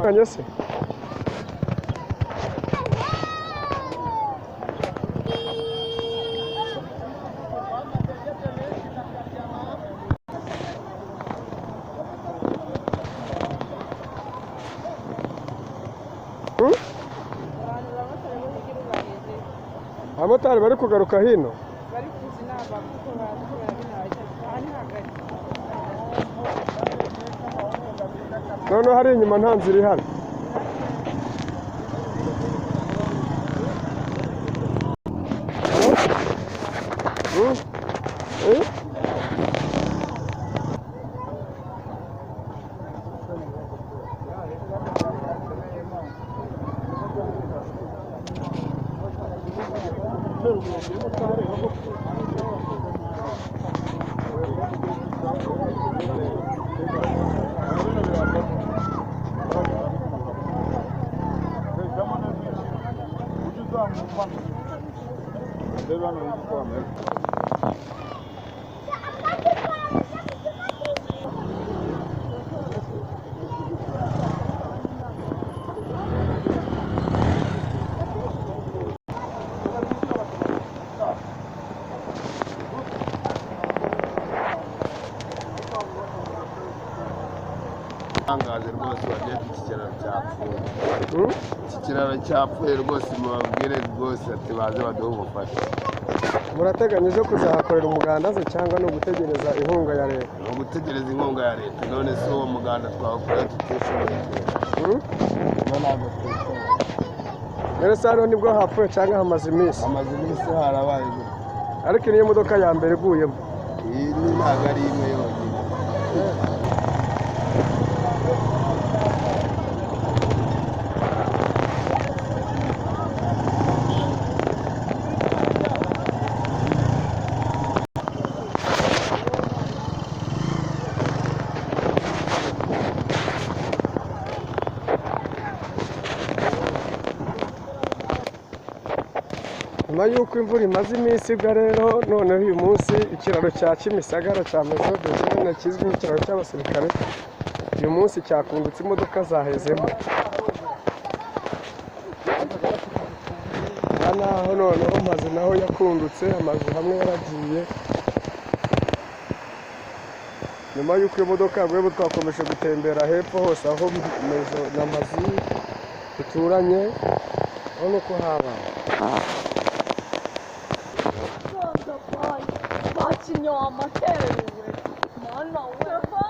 Conhece? Abamotari bari kugaruka hino bari kuza inama kuko barakora binaje noneho hari inyuma nta nzira ihari. Angaje rwose wagiye ku kiraro cyapfuye. Iki kiraro cyapfuye rwose mubabwire rwose ati baze baduhe ubufasha. Murateganyije kuzahakorera umuganda se cyangwa no gutegereza inkunga ya leta? No gutegereza inkunga ya leta. None se uwo muganda twawukora tutishoboye. Ntabwo twishoboye. Rero se hano nibwo hapfuye cyangwa hamaze iminsi? Hamaze iminsi harabaye. Ariko niyo modoka ya mbere iguyemo. Iyi ntabwo ari imwe yonyine. Nyuma y'uko imvura imaze iminsi igwa rero noneho uyu munsi ikiraro cya Kimisagara cya Mesodezone kizwi nk'ikiraro cy'abasirikare uyu munsi cyakungutse imodoka zahezemo. Naho noneho amazu naho yakungutse, amazu hamwe yaragiye. Nyuma y'uko iyo modoka yaguye twakomeje gutembera hepfo hose aho n'amazu duturanye urabona ko habaye. Bacinye amaterewe, mwana we.